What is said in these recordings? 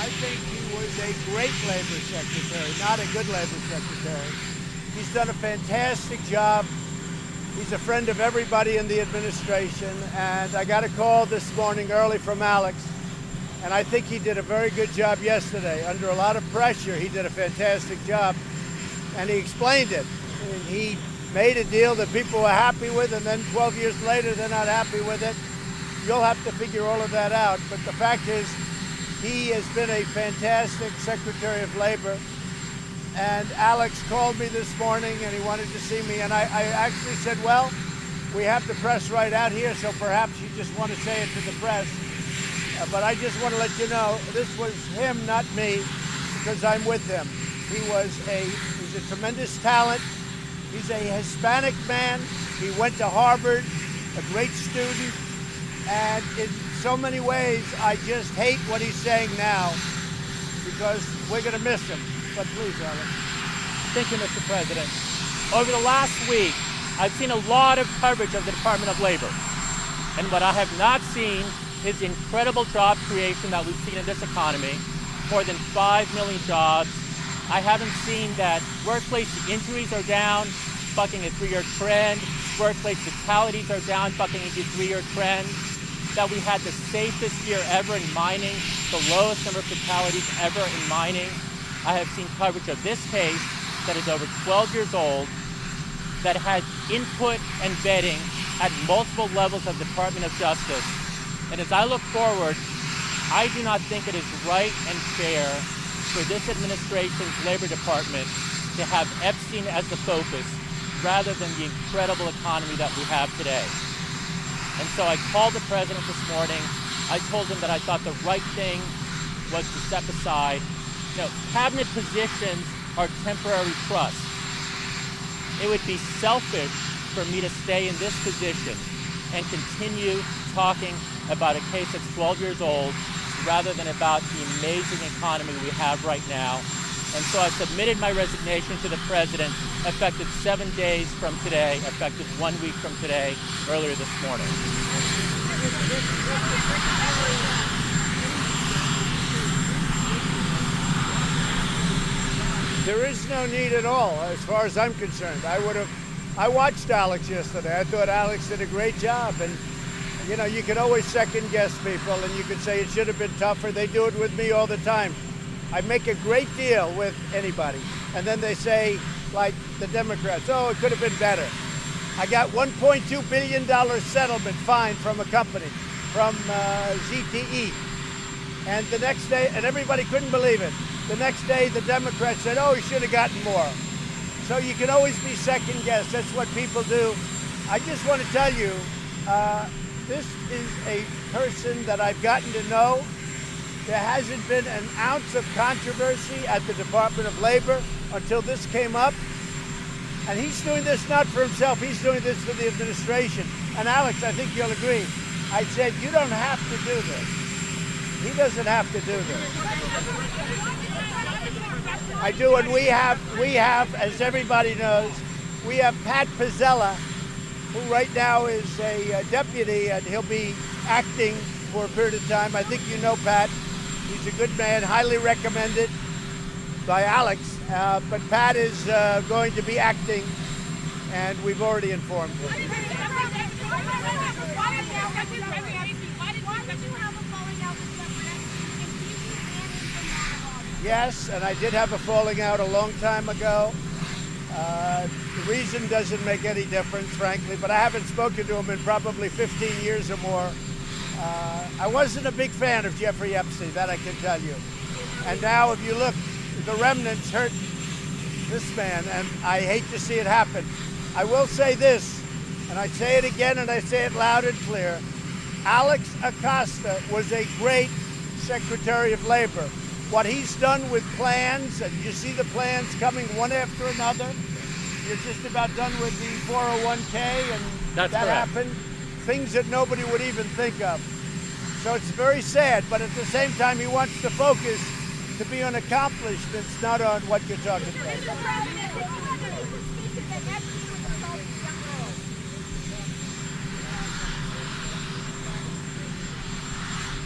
think he was a great labor secretary, not a good labor secretary. He's done a fantastic job. He's a friend of everybody in the administration, and I got a call this morning early from Alex, and I think he did a very good job yesterday. Under a lot of pressure, he did a fantastic job, and he explained it. And he made a deal that people were happy with, and then 12 years later, they're not happy with it. You'll have to figure all of that out, but the fact is, he has been a fantastic Secretary of Labor. And Alex called me this morning and he wanted to see me. And I actually said, well, we have the press right out here, so perhaps you just want to say it to the press. But I just want to let you know, this was him, not me, because I'm with him. He's a tremendous talent. He's a Hispanic man. He went to Harvard, a great student. And in so many ways, I just hate what he's saying now, because we're going to miss him. But please, Alex. Thank you, Mr. President. Over the last week, I've seen a lot of coverage of the Department of Labor. And what I have not seen is the incredible job creation that we've seen in this economy. More than 5 million jobs. I haven't seen that workplace injuries are down, bucking a 3-year trend. Workplace fatalities are down, bucking a 3-year trend. That we had the safest year ever in mining, the lowest number of fatalities ever in mining. I have seen coverage of this case that is over 12 years old, that had input and vetting at multiple levels of the Department of Justice. And as I look forward, I do not think it is right and fair for this administration's Labor Department to have Epstein as the focus rather than the incredible economy that we have today. And so I called the president this morning. I told him that I thought the right thing was to step aside. Cabinet positions are temporary trusts. It would be selfish for me to stay in this position and continue talking about a case that's 12 years old rather than about the amazing economy we have right now. And so I submitted my resignation to the president, effective 7 days from today, effective 1 week from today, earlier this morning. There is no need at all, as far as I'm concerned. I watched Alex yesterday. I thought Alex did a great job. And, you can always second guess people, and you could say it should have been tougher. They do it with me all the time. I make a great deal with anybody, and then they say, like the Democrats, oh, it could have been better. I got $1.2 billion settlement fine from a company, from ZTE. And the next day, and everybody couldn't believe it. The next day, the Democrats said, oh, he should have gotten more. So you can always be second guessed. That's what people do. I just want to tell you, this is a person that I've gotten to know. There hasn't been an ounce of controversy at the Department of Labor until this came up. And he's doing this not for himself, he's doing this for the administration. And Alex, I think you'll agree. I said, you don't have to do this. He doesn't have to do this. I do, and we have, as everybody knows, we have Pat Pizzella, who right now is a deputy, and he'll be acting for a period of time. I think you know Pat. He's a good man, highly recommended by Alex. But Pat is going to be acting, and we've already informed him. Yes, and I did have a falling out a long time ago. The reason doesn't make any difference, frankly, but I haven't spoken to him in probably 15 years or more. I wasn't a big fan of Jeffrey Epstein, that I can tell you. And now if you look, the remnants hurt this man, and I hate to see it happen. I will say this, and I say it again, and I say it loud and clear. Alex Acosta was a great Secretary of Labor. What he's done with plans, and you see the plans coming one after another. You're just about done with the 401k, and that happened. Things that nobody would even think of. So it's very sad, but at the same time, he wants to focus to be on accomplishments, not on what you're talking about.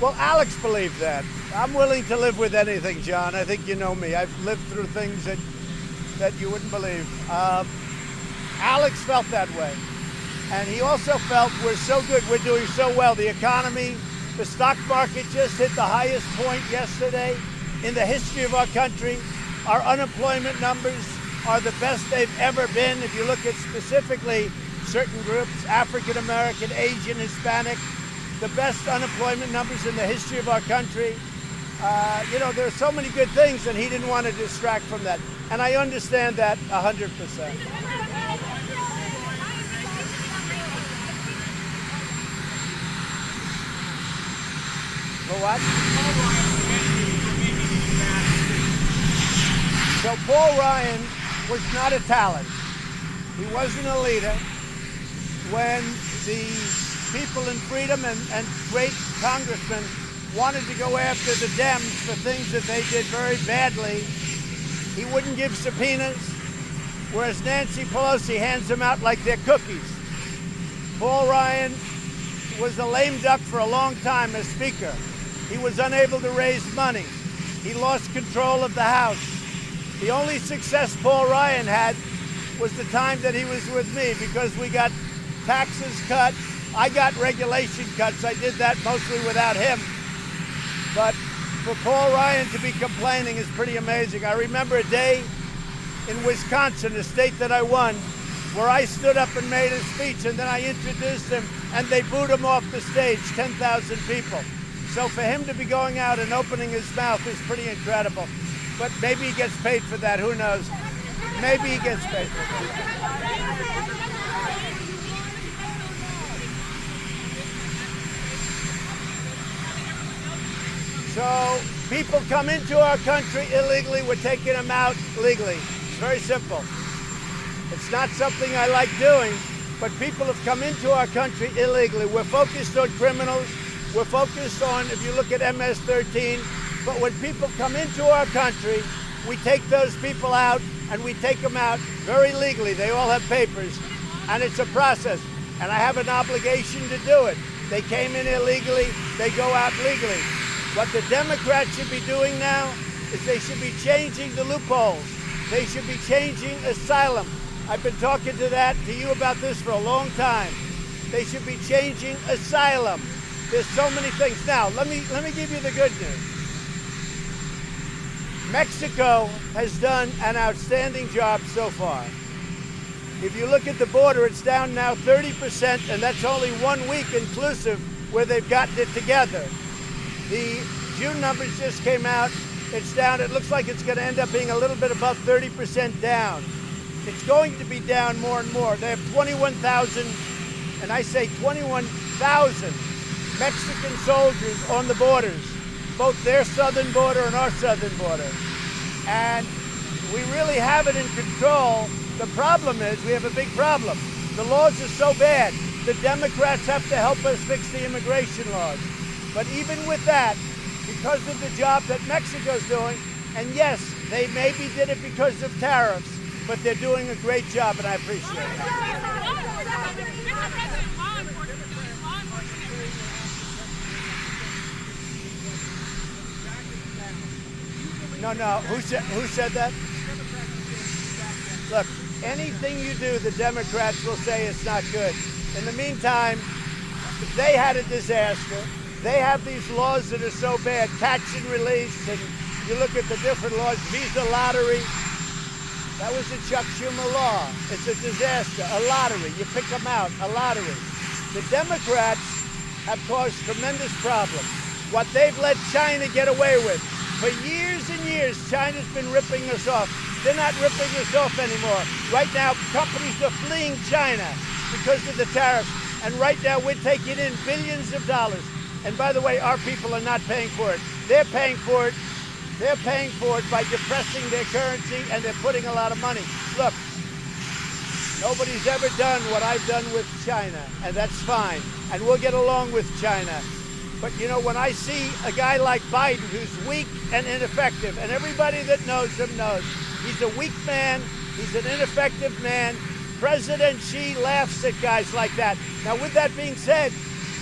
Well, Alex believed that. I'm willing to live with anything, John. I think you know me. I've lived through things that you wouldn't believe. Alex felt that way. And he also felt we're so good, we're doing so well. The economy, the stock market just hit the highest point yesterday in the history of our country. Our unemployment numbers are the best they've ever been. If you look at specifically certain groups, African American, Asian, Hispanic, the best unemployment numbers in the history of our country. You know, there are so many good things, and he didn't want to distract from that. And I understand that 100%. For what? So Paul Ryan was not a talent. He wasn't a leader. When the people in freedom and great congressmen wanted to go after the Dems for things that they did very badly, he wouldn't give subpoenas, whereas Nancy Pelosi hands them out like they're cookies. Paul Ryan was a lame duck for a long time as Speaker. He was unable to raise money. He lost control of the House. The only success Paul Ryan had was the time that he was with me, because we got taxes cut. I got regulation cuts. I did that mostly without him. But for Paul Ryan to be complaining is pretty amazing. I remember a day in Wisconsin, a state that I won, where I stood up and made a speech, and then I introduced him, and they booed him off the stage, 10,000 people. So for him to be going out and opening his mouth is pretty incredible. But maybe he gets paid for that, who knows? Maybe he gets paid for that. So people come into our country illegally, we're taking them out legally. It's very simple. It's not something I like doing, but people have come into our country illegally. We're focused on criminals. We're focused on, if you look at MS-13, but when people come into our country, we take those people out, and we take them out very legally. They all have papers, and it's a process, and I have an obligation to do it. They came in illegally, they go out legally. What the Democrats should be doing now is they should be changing the loopholes. They should be changing asylum. I've been talking to you about this for a long time. They should be changing asylum. There's so many things. Now, let me give you the good news. Mexico has done an outstanding job so far. If you look at the border, it's down now 30%, and that's only 1 week inclusive where they've gotten it together. The June numbers just came out. It's down. It looks like it's going to end up being a little bit above 30% down. It's going to be down more and more. They have 21,000, and I say 21,000 Mexican soldiers on the borders, both their southern border and our southern border. And we really have it in control. The problem is we have a big problem. The laws are so bad. The Democrats have to help us fix the immigration laws. But even with that, because of the job that Mexico's doing, and yes, they maybe did it because of tariffs, but they're doing a great job, and I appreciate it. No. Who said that? Look, anything you do, the Democrats will say it's not good. In the meantime, they had a disaster. They have these laws that are so bad, catch and release, and you look at the different laws, visa lottery. That was the Chuck Schumer law. It's a disaster, a lottery. You pick them out, a lottery. The Democrats have caused tremendous problems. What they've let China get away with. For years and years, China's been ripping us off. They're not ripping us off anymore. Right now, companies are fleeing China because of the tariffs. And right now, we're taking in billions of dollars. And by the way, our people are not paying for it. They're paying for it. They're paying for it by depressing their currency, and they're putting a lot of money. Look, nobody's ever done what I've done with China, and that's fine. And we'll get along with China. But, you know, when I see a guy like Biden who's weak and ineffective, and everybody that knows him knows, he's a weak man, he's an ineffective man. President Xi laughs at guys like that. Now, with that being said,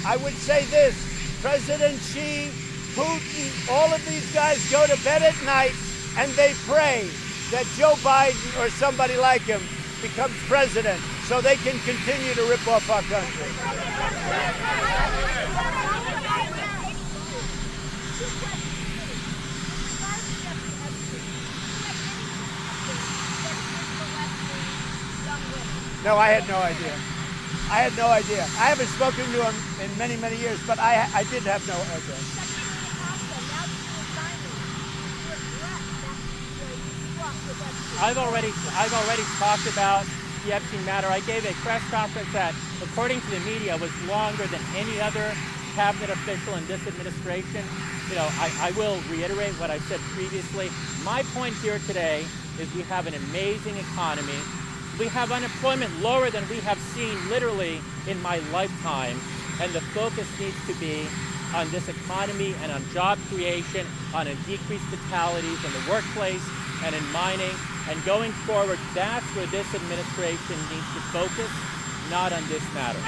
I would say this. President Xi, Putin, all of these guys go to bed at night and they pray that Joe Biden or somebody like him becomes president so they can continue to rip off our country. No, I had no idea. I had no idea. I haven't spoken to him in many, many years, but I did have no idea. I've already talked about the Epstein matter. I gave a press conference that, according to the media, was longer than any other cabinet official in this administration. You know, I will reiterate what I've said previously. My point here today is we have an amazing economy. We have unemployment lower than we have seen literally in my lifetime. And the focus needs to be on this economy and on job creation, on a decreased fatalities in the workplace and in mining. And going forward, that's where this administration needs to focus, not on this matter.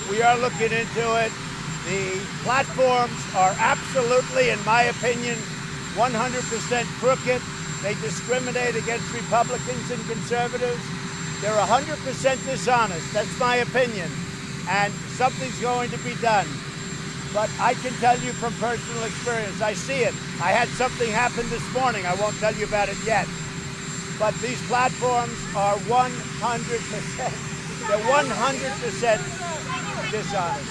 We are looking into it. The platforms are absolutely, in my opinion, 100% crooked. They discriminate against Republicans and conservatives. They're 100% dishonest. That's my opinion. And something's going to be done. But I can tell you from personal experience, I see it. I had something happen this morning. I won't tell you about it yet. But these platforms are 100%, they're 100% dishonest.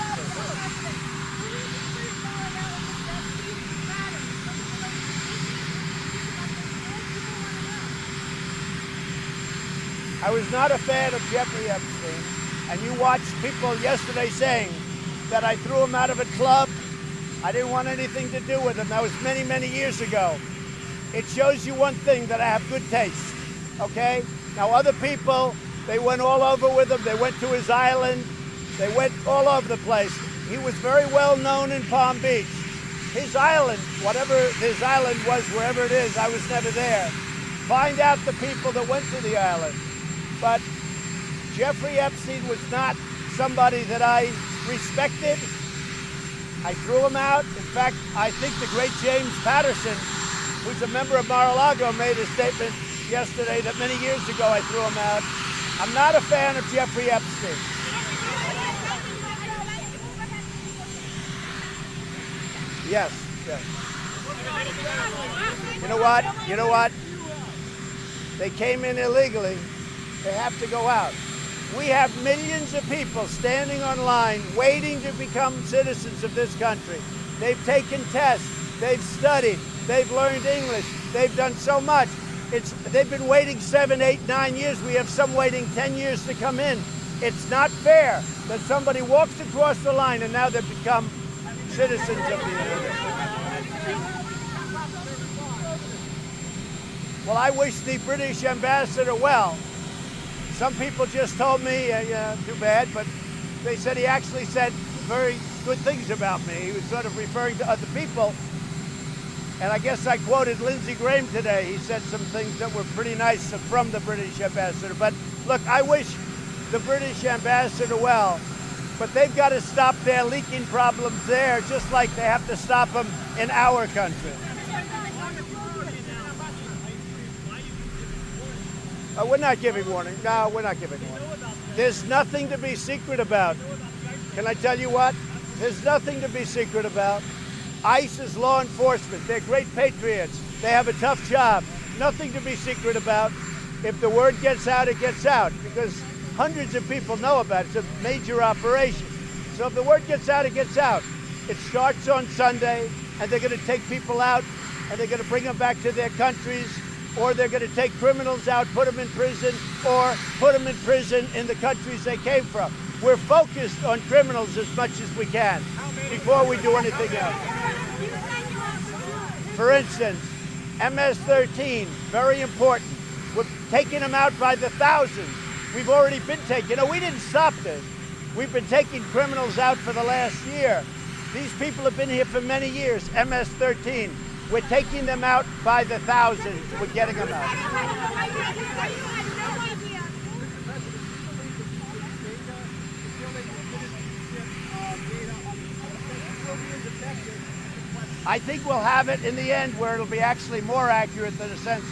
I was not a fan of Jeffrey Epstein, and you watched people yesterday saying that I threw him out of a club. I didn't want anything to do with him. That was many, many years ago. It shows you one thing, that I have good taste, okay? Now, other people, they went all over with him. They went to his island. They went all over the place. He was very well known in Palm Beach. His island, whatever his island was, wherever it is, I was never there. Find out the people that went to the island. But Jeffrey Epstein was not somebody that I respected. I threw him out. In fact, I think the great James Patterson, who's a member of Mar-a-Lago, made a statement yesterday that many years ago I threw him out. I'm not a fan of Jeffrey Epstein. Yes, yes. You know what? You know what? They came in illegally. They have to go out. We have millions of people standing online waiting to become citizens of this country. They've taken tests, they've studied, they've learned English, they've done so much. They've been waiting 7, 8, 9 years. We have some waiting 10 years to come in. It's not fair that somebody walks across the line and now they've become citizens of the United States. Well, I wish the British ambassador well. Some people just told me, too bad, but they said he actually said very good things about me. He was sort of referring to other people. And I guess I quoted Lindsey Graham today. He said some things that were pretty nice from the British ambassador. But look, I wish the British ambassador well, but they've got to stop their leaking problems there, just like they have to stop them in our country. We're not giving warning. No, we're not giving warning. There's nothing to be secret about. Can I tell you what? There's nothing to be secret about. ICE is law enforcement. They're great patriots. They have a tough job. Nothing to be secret about. If the word gets out, it gets out, because hundreds of people know about it. It's a major operation. So if the word gets out, it gets out. It starts on Sunday, and they're going to take people out, and they're going to bring them back to their countries, or they're going to take criminals out, put them in prison, or put them in prison in the countries they came from. We're focused on criminals as much as we can before we do anything else. For instance, MS-13, very important. We're taking them out by the thousands. We've already been taking, we didn't stop this. We've been taking criminals out for the last year. These people have been here for many years. MS-13, We're taking them out by the thousands. We're getting them out. I think we'll have it in the end where it'll be actually more accurate than a census.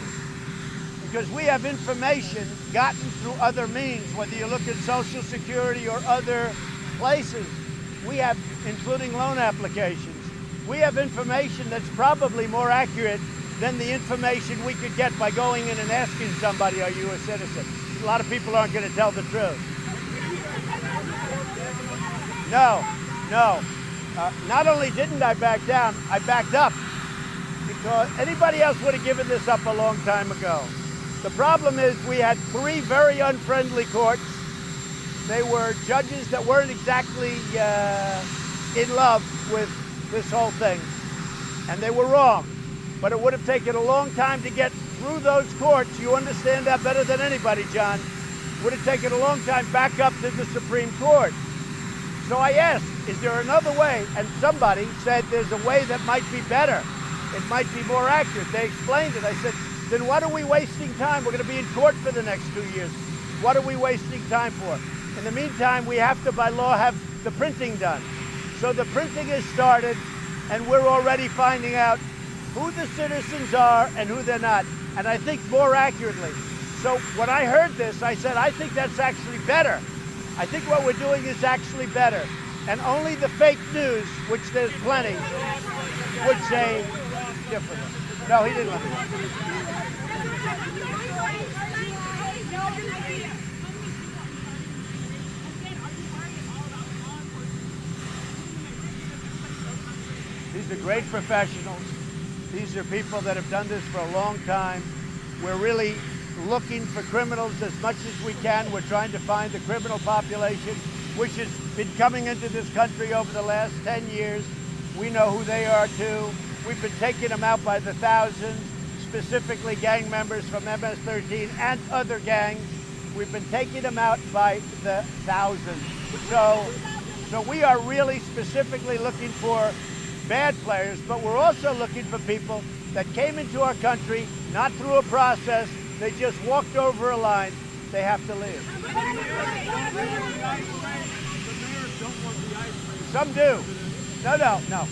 Because we have information gotten through other means, whether you look at Social Security or other places. We have, including loan applications, we have information that's probably more accurate than the information we could get by going in and asking somebody, are you a citizen? A lot of people aren't going to tell the truth. No. Not only didn't I back down, I backed up. Because anybody else would have given this up a long time ago. The problem is we had 3 very unfriendly courts. They were judges that weren't exactly in love with this whole thing. And they were wrong. But it would have taken a long time to get through those courts. You understand that better than anybody, John. Would have taken a long time back up to the Supreme Court. So I asked, is there another way? And somebody said there's a way that might be better. It might be more accurate. They explained it. I said, then what are we wasting time? We're going to be in court for the next 2 years. What are we wasting time for? In the meantime, we have to, by law, have the printing done. So the printing has started, and we're already finding out who the citizens are and who they're not. And I think more accurately. So when I heard this, I said, I think that's actually better. I think what we're doing is actually better. And only the fake news, which there's plenty, would say differently. No, he didn't let me. These are great professionals. These are people that have done this for a long time. We're really looking for criminals as much as we can. We're trying to find the criminal population, which has been coming into this country over the last 10 years. We know who they are too. We've been taking them out by the thousands, specifically gang members from MS-13 and other gangs. We've been taking them out by the thousands. So we are really specifically looking for bad players, but we're also looking for people that came into our country, not through a process. They just walked over a line. They have to leave. Some do. No.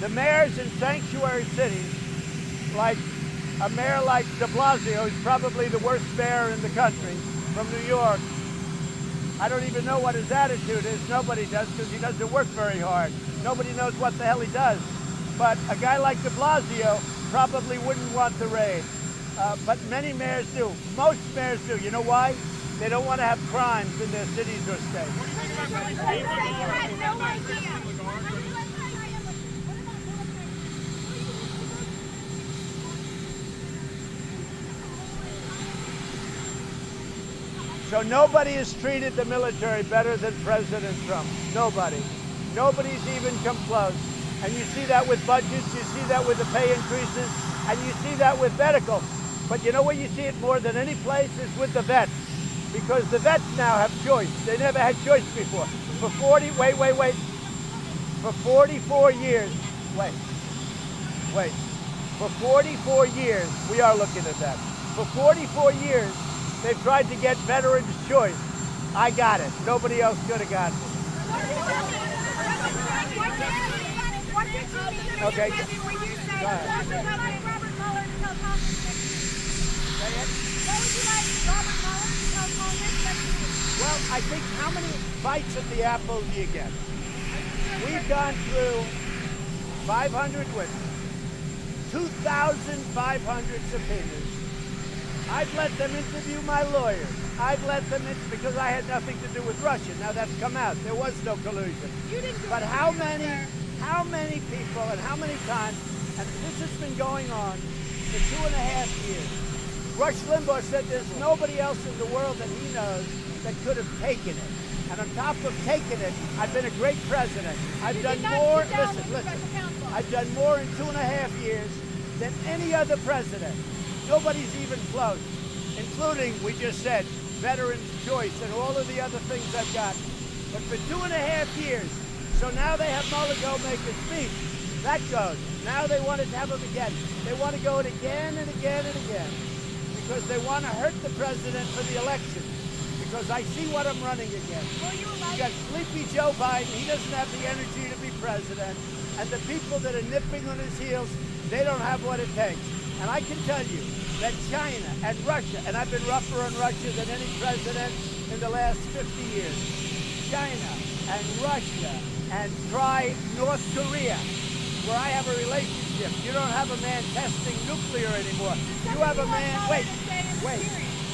The mayors in sanctuary cities, like a mayor like de Blasio, who's probably the worst mayor in the country, from New York. I don't even know what his attitude is. Nobody does, because he doesn't work very hard. Nobody knows what the hell he does. But a guy like de Blasio probably wouldn't want the raid. But many mayors do. Most mayors do. You know why? They don't want to have crimes in their cities or states. So nobody has treated the military better than President Trump. Nobody. Nobody's even come close. And you see that with budgets, you see that with the pay increases, and you see that with medical. But you know where you see it more than any place is with the vets. Because the vets now have choice. They never had choice before. For 44 years, For 44 years, we are looking at that. For 44 years, they've tried to get veterans' choice. I got it. Nobody else could have gotten it. Okay. Go ahead. Well, I think how many bites at the apple do you get? We've gone through 500 witnesses, 2,500 subpoenas. I've let them interview my lawyers. I've let them because I had nothing to do with Russia. Now that's come out. There was no collusion. But how many people and how many times, and this has been going on for 2.5 years. Rush Limbaugh said there's nobody else in the world that he knows that could have taken it. And on top of taking it, I've been a great president. I've done more, listen, I've done more in 2.5 years than any other president. Nobody's even close, including, we just said, veterans' choice and all of the other things I've got. But for 2.5 years, so now they have Mueller go make a speech. That goes. Now they want to have him again. They want to go it again and again and again because they want to hurt the president for the election. Because I see what I'm running against. You got sleepy Joe Biden. He doesn't have the energy to be president. And the people that are nipping on his heels, they don't have what it takes. And I can tell you that China and Russia, and I've been rougher on Russia than any president in the last 50 years. China and Russia and try North Korea, where I have a relationship. You don't have a man testing nuclear anymore. You have a man, wait.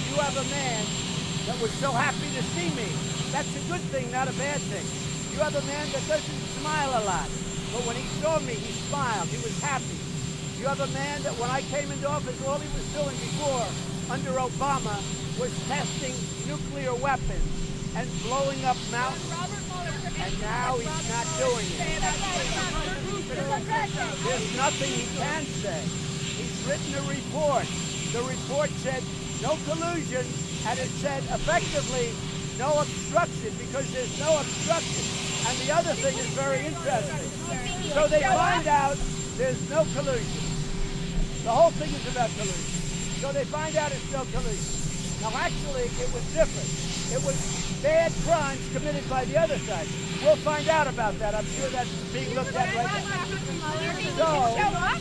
You have a man that was so happy to see me. That's a good thing, not a bad thing. You have a man that doesn't smile a lot, but when he saw me, he smiled. He was happy. You have a man that when I came into office, all he was doing before, under Obama, was testing nuclear weapons and blowing up mountains. And now he's not doing it. There's nothing he can say. He's written a report. The report said no collusion, and it said effectively no obstruction, because there's no obstruction. And the other thing is very interesting. So they find out there's no collusion. The whole thing is about collusion. So they find out it's no collusion. Now actually it was different. It was bad crimes committed by the other side. We'll find out about that. I'm sure that's being looked at right now.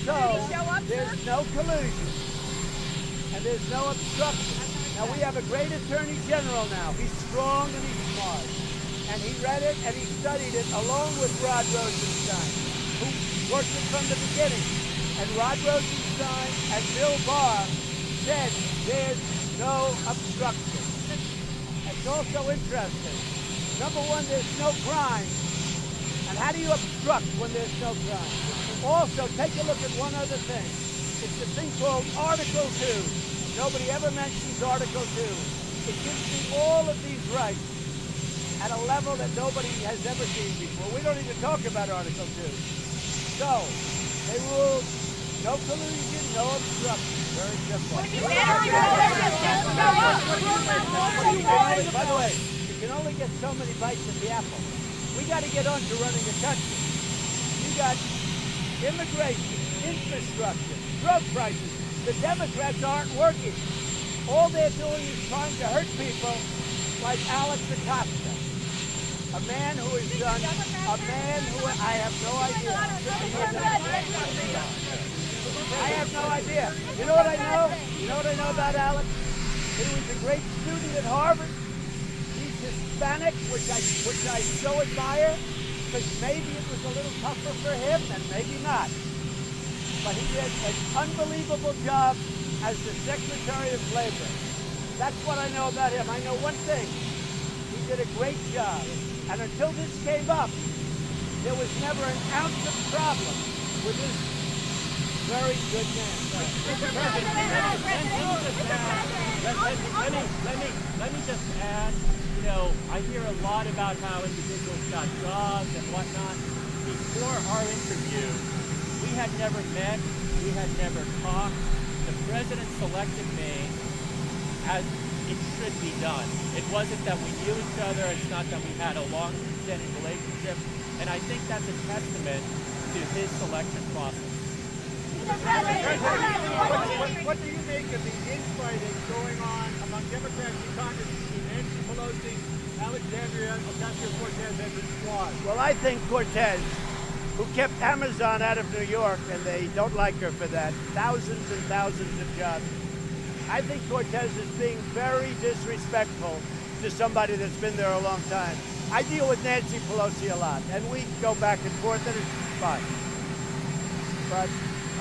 So there's no collusion. And there's no obstruction. Now we have a great attorney general now. He's strong and he's smart. And he read it and he studied it along with Rod Rosenstein, who worked it from the beginning. And Rod Rosenstein and Bill Barr said there's no obstruction. It's also interesting. Number one, there's no crime. And how do you obstruct when there's no crime? Also, take a look at one other thing. It's a thing called Article 2. Nobody ever mentions Article 2. It gives me all of these rights at a level that nobody has ever seen before. We don't even talk about Article 2. So, they ruled no collusion, no obstruction. Very simple. By the way, you can only get so many bites of the apple. We got to get on to running the country. You got immigration, infrastructure, drug prices. The Democrats aren't working. All they're doing is trying to hurt people like Alex Acosta. A man who has done, I have no idea. I have no idea. You know what I know? You know what I know about Alex? He was a great student at Harvard. He's Hispanic, which I so admire, because maybe it was a little tougher for him, and maybe not. But he did an unbelievable job as the Secretary of Labor. That's what I know about him. I know one thing. He did a great job. And until this came up, there was never an ounce of problem with this very good man. Let me just add, you know, I hear a lot about how individuals got jobs and whatnot. Before our interview, we had never met, we had never talked. The president selected me as it should be done. It wasn't that we knew each other, it's not that we had a long-standing relationship, and I think that's a testament to his selection process. What do you make of the infighting going on among Democrats in Congress between Nancy Pelosi, Alexandria Ocasio-Cortez, and her squad? Well, I think Cortez, who kept Amazon out of New York, and they don't like her for that, thousands and thousands of jobs. I think Cortez is being very disrespectful to somebody that's been there a long time. I deal with Nancy Pelosi a lot, and we go back and forth, and it's fine. But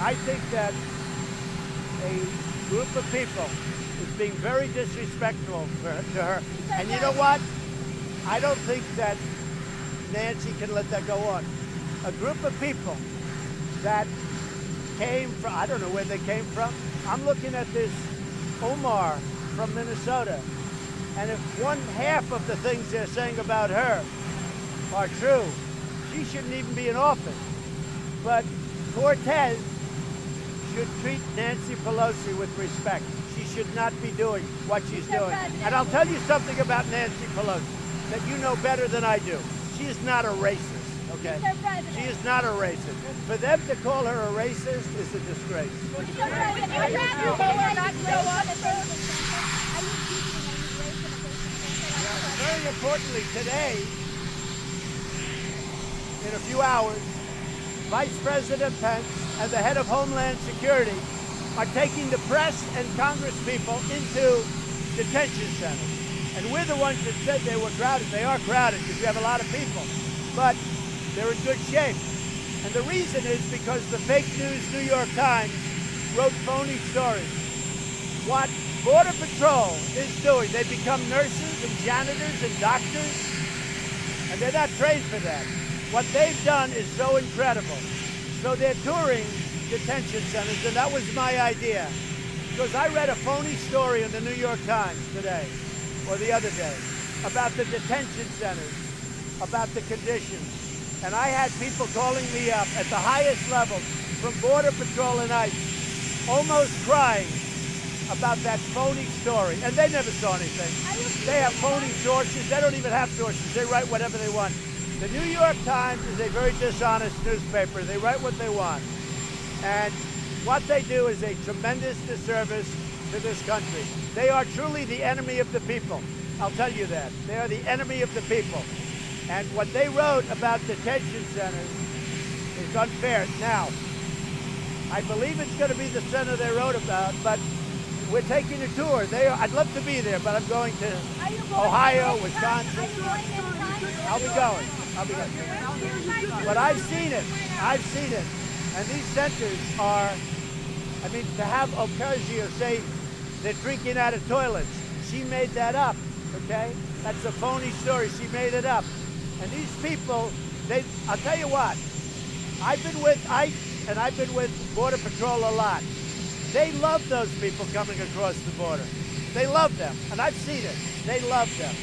I think that a group of people is being very disrespectful to her. And you know what? I don't think that Nancy can let that go on. A group of people that came from, I don't know where they came from. I'm looking at this Omar from Minnesota. And if one half of the things they're saying about her are true, she shouldn't even be in office. But Cortez should treat Nancy Pelosi with respect. She should not be doing what she's doing. And I'll tell you something about Nancy Pelosi that you know better than I do. She is not a racist. Okay? Mr. President. She is not a racist. For them to call her a racist is a disgrace. Mr. President, I'd rather you will not show up for. Very importantly, today, in a few hours, Vice President Pence and the head of Homeland Security are taking the press and Congress people into detention centers. And we're the ones that said they were crowded. They are crowded because we have a lot of people. But they're in good shape. And the reason is because the fake news New York Times wrote phony stories. What Border Patrol is doing, they become nurses and janitors and doctors, and they're not trained for that. What they've done is so incredible. So they're touring detention centers, and that was my idea. Because I read a phony story in the New York Times today, or the other day, about the detention centers, about the conditions. And I had people calling me up at the highest levels from Border Patrol and ICE, almost crying about that phony story. And they never saw anything. They have phony sources. They don't even have sources. They write whatever they want. The New York Times is a very dishonest newspaper. They write what they want. And what they do is a tremendous disservice to this country. They are truly the enemy of the people. I'll tell you that. They are the enemy of the people. And what they wrote about detention centers is unfair. Now, I believe it's going to be the center they wrote about, but we're taking a tour. I'd love to be there, but I'm going to Ohio, Wisconsin. I'll be going. But I've seen it. I've seen it. And these centers are, I mean, to have Ocasio say they're drinking out of toilets, she made that up, okay? That's a phony story. She made it up. And these people, I'll tell you what, I've been with ICE and I've been with Border Patrol a lot. They love those people coming across the border. They love them, and I've seen it. They love them.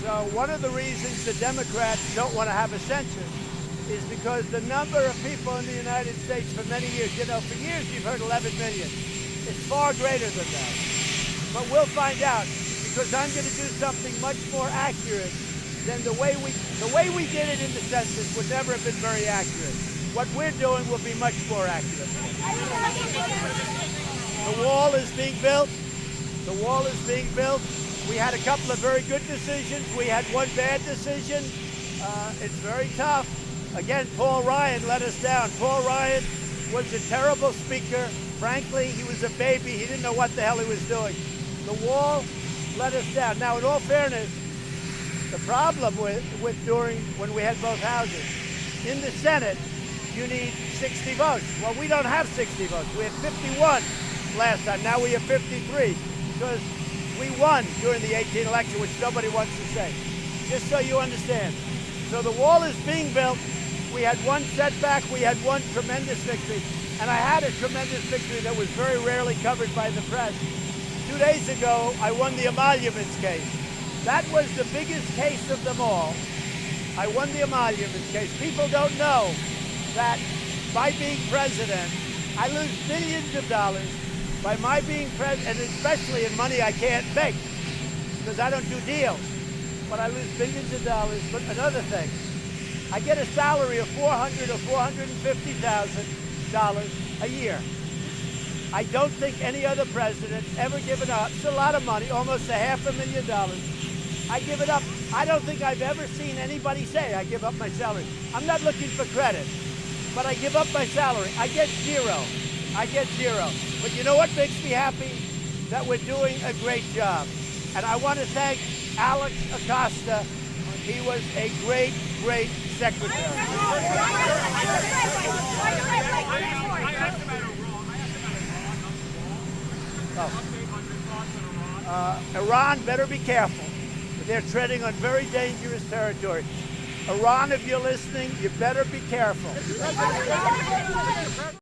So one of the reasons the Democrats don't want to have a census is because the number of people in the United States for many years, you know, for years you've heard 11 million. It's far greater than that. But we'll find out, because I'm going to do something much more accurate than the way we did it in the census would never have been very accurate. What we're doing will be much more accurate. The wall is being built. The wall is being built. We had a couple of very good decisions. We had one bad decision. It's very tough. Again, Paul Ryan let us down. Paul Ryan was a terrible speaker. Frankly, he was a baby. He didn't know what the hell he was doing. The wall let us down. Now, in all fairness, the problem with during when we had both houses, in the Senate, you need 60 votes. Well, we don't have 60 votes. We had 51 last time. Now we have 53 because we won during the 2018 election, which nobody wants to say. Just so you understand. So the wall is being built. We had one setback. We had one tremendous victory. And I had a tremendous victory that was very rarely covered by the press. 2 days ago, I won the emoluments case. That was the biggest case of them all. I won the emoluments case. People don't know that by being president, I lose billions of dollars by my being president, and especially in money I can't make because I don't do deals. But I lose billions of dollars. But another thing, I get a salary of $400,000 or $450,000 a year. I don't think any other president's ever given up. It's a lot of money, almost $500,000. I give it up. I don't think I've ever seen anybody say I give up my salary. I'm not looking for credit, but I give up my salary. I get zero. I get zero. But you know what makes me happy? That we're doing a great job. And I want to thank Alex Acosta. He was a great, great secretary. Iran better be careful. They're treading on very dangerous territory. Iran, if you're listening, you better be careful.